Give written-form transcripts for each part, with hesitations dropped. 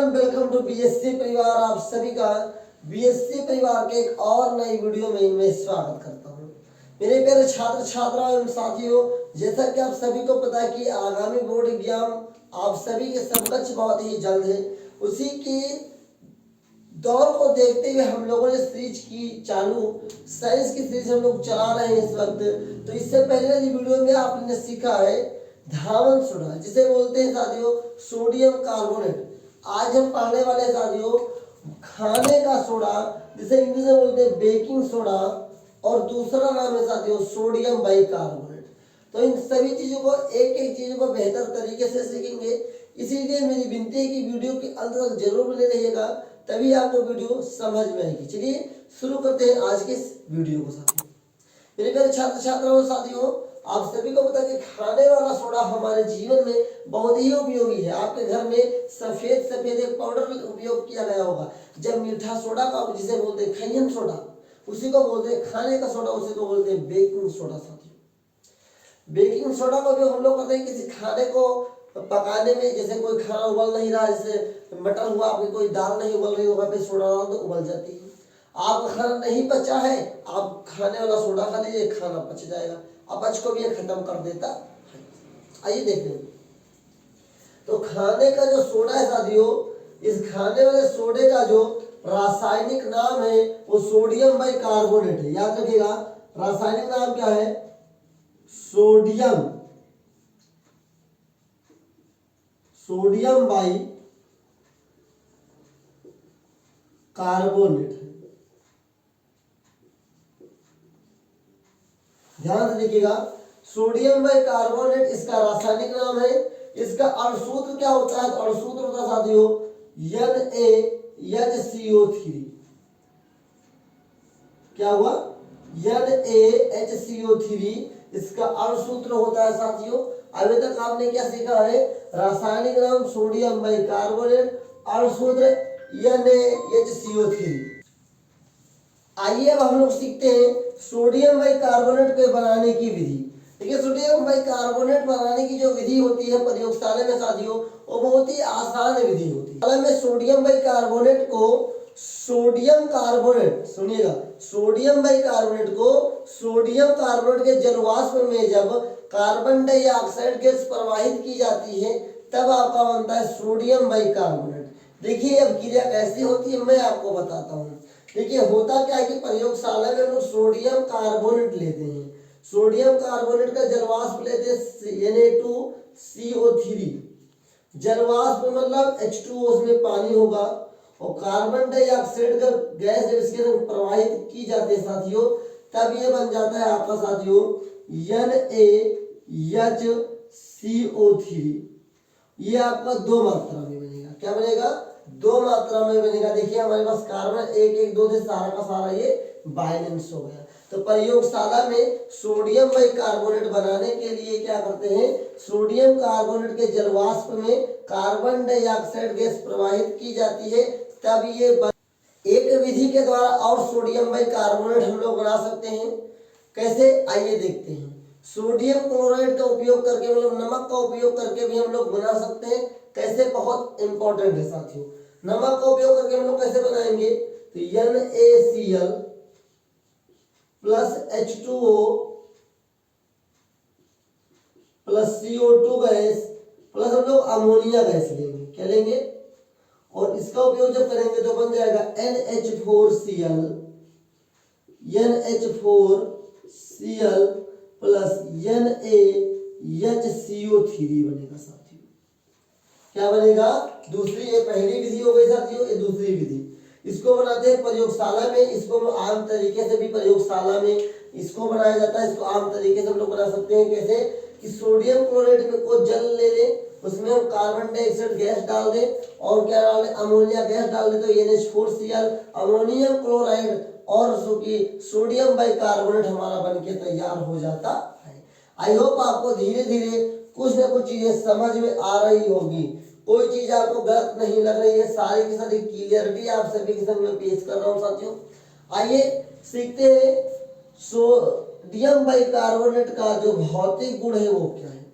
Everyone, welcome to BSc परिवार। आप सभी का बीएससी परिवार के एक और नई वीडियो में मैं स्वागत करता हूं। मेरे प्यारे छात्र छात्राओं एवं साथियों, जैसा कि आप सभी को पता है कि आगामी बोर्ड एग्जाम आप सभी के समकक्ष बहुत ही जल्द है। उसी की दौर को देखते हुए हम लोगों ने सीरीज की चालू साइंस की सीरीज हम लोग चला रहे हैं इस वक्त। तो इससे पहले वाली वीडियो में आपने सीखा है धावन सोडा, जिसे बोलते हैं साथियों सोडियम कार्बोनेट। आज हम पढ़ने वाले हैं साथियों खाने का सोडा, जिसे इंग्लिश में बोलते हैं बेकिंग सोडा, और दूसरा नाम है साथियों सोडियम बाइकार्बोनेट। तो इन सभी चीजों को एक एक चीजों को बेहतर तरीके से सीखेंगे। इसीलिए मेरी विनती है कि वीडियो के अंत तक जरूर बने रहिएगा, तभी आपको वीडियो समझ में आएगी। चलिए शुरू करते हैं आज के इस वीडियो को साथियों। मेरे प्यारे छात्र छात्राओं साथियों, आप सभी को पता है कि खाने वाला सोडा हमारे जीवन में बहुत ही उपयोगी है। आपके घर में सफेद सफेद एक पाउडर उपयोग किया गया होगा। जब मीठा सोडा का, जिसे बोलते हैं खैयन सोडा, उसी को बोलते हैं खाने का सोडा, उसी को बोलते हैं बेकिंग सोडा साथियों। बेकिंग सोडा का उपयोग हम लोग करते हैं किसी खाने को पकाने में। जैसे कोई खाना उबल नहीं रहा, जैसे मटर हुआ, आपकी कोई दाल नहीं उबल रही होगा, पे सोडा डाल दो उबल जाती है। आपका खाना नहीं पचा है, आप खाने वाला सोडा खा लीजिए, खाना पच जाएगा। अपच को भी ये खत्म कर देता है। आइए देखते हैं। तो खाने का जो सोडा है साथियों, इस खाने वाले सोडे का जो रासायनिक नाम है वो सोडियम बाइकार्बोनेट है। याद रखिएगा, रासायनिक नाम क्या है? सोडियम बाई कार्बोनेट है। ध्यान से देखिएगा, सोडियम बाइकार्बोनेट इसका रासायनिक नाम है। इसका अणुसूत्र क्या होता है? तो अणुसूत्र होता है साथियों NaHCO3। क्या हुआ? NaHCO3 इसका अणुसूत्र होता है साथियों। अभी तक आपने क्या सीखा है? रासायनिक नाम सोडियम बाइकार्बोनेट, अणुसूत्र NaHCO3। आइए अब हम लोग सीखते हैं सोडियम बाइकार्बोनेट को बनाने की विधि। देखिए, सोडियम बाइकार्बोनेट बनाने की जो विधि होती है प्रयोगशाला में साथियों, वो बहुत ही आसान विधि होती है। में सोडियम बाइकार्बोनेट को सोडियम कार्बोनेट, सुनिएगा, सोडियम बाइकार्बोनेट को सोडियम कार्बोनेट के जलवाष्प में जब कार्बन डाइऑक्साइड गैस प्रवाहित की जाती है, तब आपका बनता है सोडियम बाइकार्बोनेट। देखिए अब क्रिया कैसी होती है मैं आपको बताता हूँ। देखिए होता क्या है कि प्रयोगशाला में हम लोग सोडियम कार्बोनेट लेते हैं। सोडियम कार्बोनेट का जलवाष्प लेते हैं Na2CO3। जलवाष्प मतलब H2O, उसमें पानी होगा, और कार्बन डाइऑक्साइड का गैस जब इसके अंदर प्रवाहित की जाती है साथियों, तब ये बन जाता है आपका साथियों NaHCO3। ये आपका दो मात्रा में बनेगा। क्या बनेगा? दो मात्रा में बनेगा। देखिए हमारे पास कार्बन 1 1 2 से सारा का सारा ये बैलेंस हो गया। तो प्रयोगशाला में सोडियम बाइकार्बोनेट बनाने के लिए क्या करते हैं? सोडियम कार्बोनेट के जलवाष्प में कार्बन डाइऑक्साइड गैस प्रवाहित की जाती है, तब ये एक विधि के द्वारा और सोडियम बाइकार्बोनेट हम लोग बना सकते हैं। कैसे? आइए देखते हैं। सोडियम क्लोराइड का उपयोग करके, मतलब नमक का उपयोग करके भी हम लोग बना सकते हैं। कैसे? बहुत इंपॉर्टेंट है साथियों। नमक का उपयोग करके हम लोग कैसे बनाएंगे? तो NaCl plus H2O plus CO2 gas plus हम लोग अमोनिया गैस लेंगे। क्या लेंगे? और इसका उपयोग जब करेंगे तो बन जाएगा NH4Cl प्लस NaHCO3 बनेगा साथियों। क्या बनेगा? दूसरी, ये पहली विधि हो गई साथियों, ये दूसरी विधि। इसको बनाते हैं प्रयोगशाला में। इसको आम तरीके से भी प्रयोगशाला में इसको बनाया जाता है। इसको आम तरीके से हम लोग बना सकते हैं। कैसे? कि सोडियम क्लोराइड में को जल ले लें, उसमें हम कार्बन डाइऑक्साइड गैस डाल दें, और क्या डाल दें? अमोनिया गैस डाल दें, तो NH4Cl अमोनियम क्लोराइड और सोडियम बाइकार्बोनेट हमारा बनके तैयार हो जाता है। आई होप आपको धीरे धीरे कुछ ना कुछ चीजें समझ में आ रही होगी। कोई चीज आपको गलत नहीं लग रही है, सारी की सारी क्लियरिटी आप सभी के सामने पेश कर रहा हूँ साथियों। आइए सीखते हैं सोडियम बाइकार्बोनेट का जो भौतिक गुण है वो क्या है।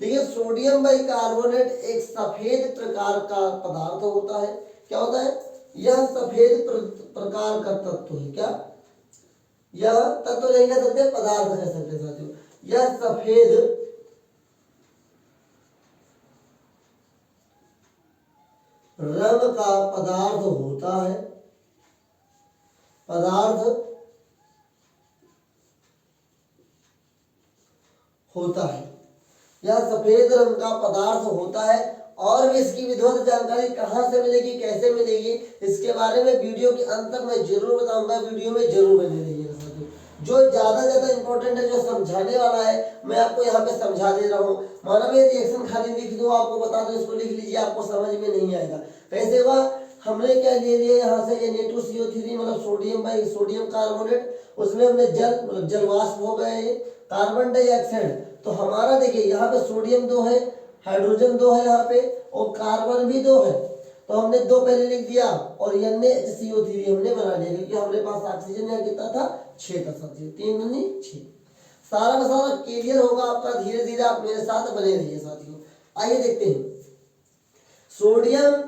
देखिए सोडियम बाइकार्बोनेट एक सफेद प्रकार का पदार्थ होता है। क्या होता है? यह सफेद प्रकार का तत्व है। क्या? यह तत्व नहीं कह सकते, पदार्थ कह सकते साथियों। यह सफेद रंग का पदार्थ होता है। पदार्थ होता है, यह सफेद रंग का पदार्थ होता है। और भी इसकी विधिवत जानकारी कहाँ से मिलेगी, कैसे मिलेगी, इसके बारे में वीडियो के अंत तक मैं जरूर बताऊंगा। वीडियो में जरूर बने रहिएगा साथियों। जो ज्यादा इंपॉर्टेंट है, जो समझाने वाला है, मैं आपको यहाँ पे समझा दे रहा हूँ। मानवीय रिएक्शन खाली लिख दो, आपको बता दो, इसको लिख लीजिए, आपको समझ में नहीं आएगा। कैसे हुआ? हमने क्या ले लिया यहाँ से, Na2CO3 मतलब सोडियम कार्बोनेट, उसमें हमने जल मतलब जलवाष्प हो गए, कार्बन डाइऑक्साइड। तो हमारा देखिए यहाँ पे सोडियम 2 है, हाइड्रोजन 2 है यहाँ पे, और कार्बन भी 2 है। तो हमने 2 पहले लिख दिया और NaCO3 हमने बना लिया, क्योंकि हमारे पास ऑक्सीजन यहाँ कितना था? 6 था साथियों। 3 दूनी 6। सारा का सारा क्लियर होगा आपका। धीरे धीरे आप मेरे साथ बने रहिए साथियों। आइए देखते हैं सोडियम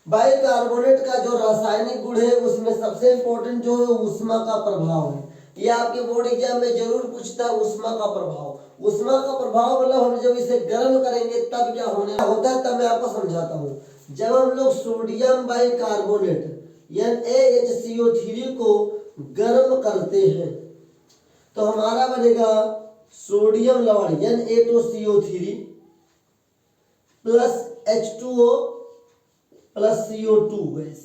बाइकार्बोनेट का जो रासायनिक गुण है, उसमें सबसे इंपॉर्टेंट जो है ऊष्मा का प्रभाव है। ये आपके बोर्ड एग्जाम में जरूर पूछता है, ऊष्मा का प्रभाव। ऊष्मा का प्रभाव मतलब हम जब इसे गर्म करेंगे तब क्या होने होता है, तब मैं आपको समझाता हूँ। जब हम लोग सोडियम बाइकार्बोनेट NaHCO3 को गर्म करते हैं तो हमारा बनेगा सोडियम लवण Na2CO3 plus H2O plus CO2 gas.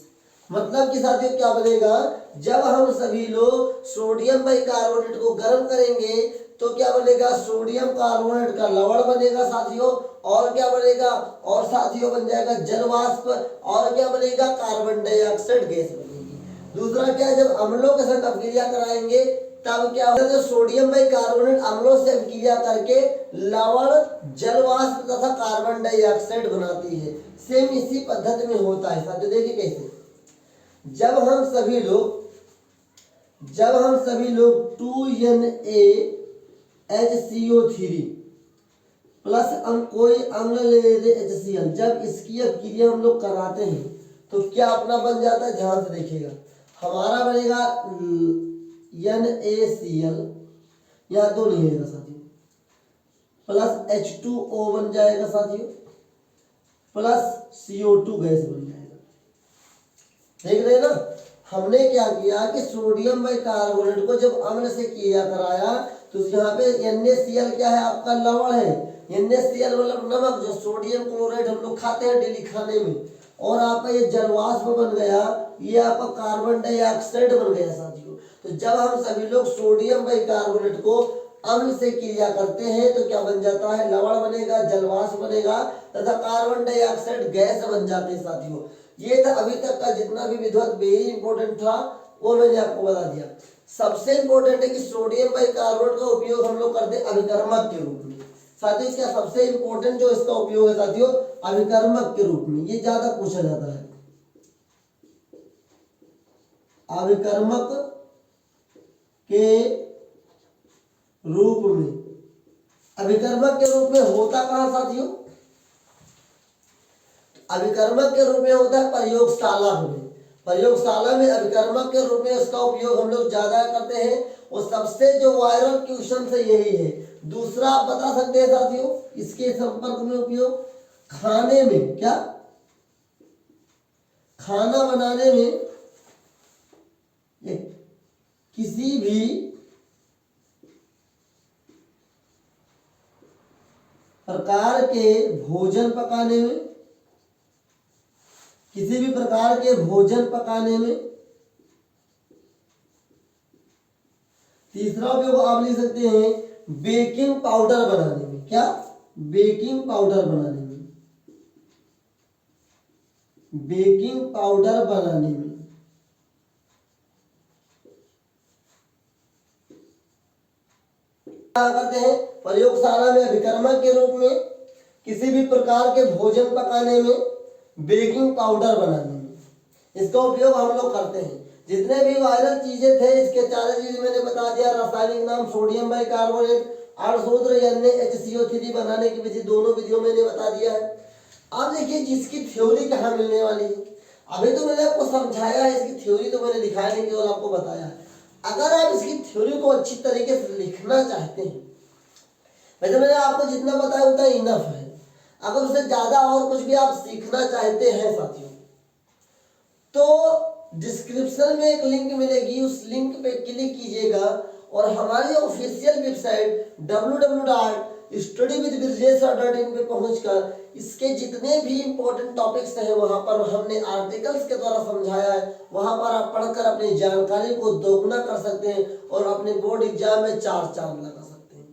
मतलब कि साथियों क्या बनेगा, जब हम सभी लोग सोडियम बाइकार्बोनेट को गर्म करेंगे तो क्या बनेगा, सोडियम कार्बोनेट का लवण बनेगा साथियों। और क्या बनेगा, और साथियों बन जाएगा जल वाष्प। और क्या बनेगा, कार्बन डाइऑक्साइड गैस बनेगी। दूसरा क्या, जब अम्लों के साथ अभिक्रिया कराएंगे तब क्या होगा, जो सोडियम बाइकार्बोनेट अम्लों से अभिक्रिया करके लवण, जल वाष्प तथा कार्बन डाइऑक्साइड बनाती है। सेम इसी पद्धति में होता है साथियों। देखिए कैसे, जब हम सभी लोग 2NaHCO3 प्लस हम कोई अम्ल ले लेते HCl, जब इसकी अभिक्रिया हम लोग कराते हैं तो क्या अपना बन जाता है, ध्यान से देखिएगा। हमारा बनेगा NaCl, यहाँ 2 नहीं रहेगा साथियों, प्लस H2O बन जाएगा साथियों, प्लस CO2 गैस बन जाएगा। देख रहे हैं ना, हमने क्या किया कि सोडियम बाइकार्बोनेट को जब अम्ल से किया कराया तो यहाँ पे NaCl क्या है, आपका लवण है। NaCl मतलब नमक, जो सोडियम क्लोराइड हम लोग खाते हैं डेली खाने में। और आपका ये जलवाष्प बन गया, ये आपका कार्बन डाइऑक्साइड बन गया साथियों। तो जब हम सभी लोग सोडियम बाइकार्बोनेट को अम्ल से क्रिया करते हैं तो क्या बन जाता है, लवण बनेगा, जलवाष्प बनेगा तथा कार्बन डाइऑक्साइड गैस बन जाते हैं साथियों। ये था अभी तक का जितना भी विधिवत वेरी इंपॉर्टेंट था, वो मैंने आपको बता दिया। सबसे इंपॉर्टेंट है कि सोडियम बाइकार्बोनेट का उपयोग हम लोग करते हैं अभिकर्मक के रूप में साथियों। इसका सबसे इंपॉर्टेंट जो इसका उपयोग है साथियों, अभिकर्मक के रूप में, ये ज्यादा पूछा जाता है। अभिकर्मक के रूप में, अभिकर्मक के रूप में होता कहां साथियों, अभिकर्मक के रूप में होता है प्रयोगशाला में। प्रयोगशाला में अभिकर्मक के रूप में इसका उपयोग हम लोग ज्यादा करते हैं। और सबसे जो वायरल क्वेश्चन से यही है। दूसरा आप बता सकते हैं साथियों, इसके संपर्क में उपयोग खाने में, क्या खाना बनाने में, किसी भी प्रकार के भोजन पकाने में, किसी भी प्रकार के भोजन पकाने में। तीसरा उपयोग आप लिख सकते हैं बेकिंग पाउडर बनाने में, क्या बेकिंग पाउडर बनाने में, बेकिंग पाउडर बनाने में। क्या करते हैं, प्रयोगशाला में अभिकर्मक के रूप में, किसी भी प्रकार के भोजन पकाने में, बेकिंग पाउडर बनाने में इसका उपयोग हम लोग करते हैं। जितने भी वायरल चीजें थे इसके चारों चीज मैंने बता दिया। रासायनिक नाम सोडियम बाइकार्बोनेट, आड़सूत्र यानी HCO3 बनाने की विधि दोनों विधियों मैंने बता दिया है। अब देखिए जिसकी थ्योरी कहाँ मिलने वाली है। अभी तो मैंने आपको समझाया है, इसकी थ्योरी तो मैंने दिखाया नहीं, केवल आपको बताया है। अगर आप इसकी थ्योरी को अच्छी तरीके से लिखना चाहते हैं, वैसे मैंने आपको जितना बताया उतना इनफ है। अगर उससे ज्यादा और कुछ भी आप सीखना चाहते हैं साथियों, तो डिस्क्रिप्शन में एक लिंक मिलेगी, उस लिंक पे क्लिक कीजिएगा और हमारी ऑफिशियल वेबसाइट www.studywithbirjesha.in पे पहुंचकर इसके जितने भी इंपॉर्टेंट टॉपिक्स हैं वहां पर हमने आर्टिकल्स के द्वारा समझाया है, वहां पर आप पढ़कर अपनी जानकारी को दोगुना कर सकते हैं और अपने बोर्ड एग्जाम में 4 चांद लगा सकते हैं।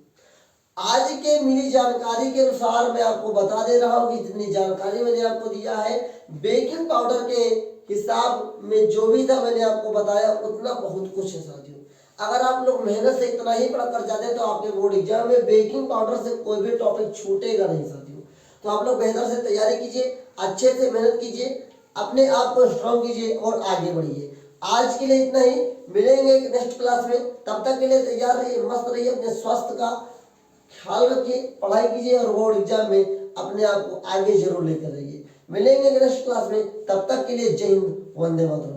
आज के मिली जानकारी के अनुसार मैं आपको बता दे रहा हूँ कि जितनी जानकारी मैंने आपको दिया है, बेकिंग पाउडर के हिसाब में जो भी था मैंने आपको बताया उतना बहुत कुछ है साथियों। अगर आप लोग मेहनत से इतना ही पढ़ कर जाते हैं तो आपके बोर्ड एग्जाम में बेकिंग पाउडर से कोई भी टॉपिक छूटेगा नहीं साथियों। तो आप लोग बेहतर से तैयारी कीजिए, अच्छे से मेहनत कीजिए, अपने आप को स्ट्रॉन्ग कीजिए और आगे बढ़िए। आज के लिए इतना ही, मिलेंगे एक नेक्स्ट क्लास में। तब तक के लिए तैयार रहिए, मस्त रहिए, अपने स्वास्थ्य का ख्याल रखिए, पढ़ाई कीजिए और बोर्ड एग्जाम में अपने आप को आगे जरूर लेकर रहिए। मिलेंगे नेक्स्ट क्लास में, तब तक के लिए जय हिंद, वंदे मातरम।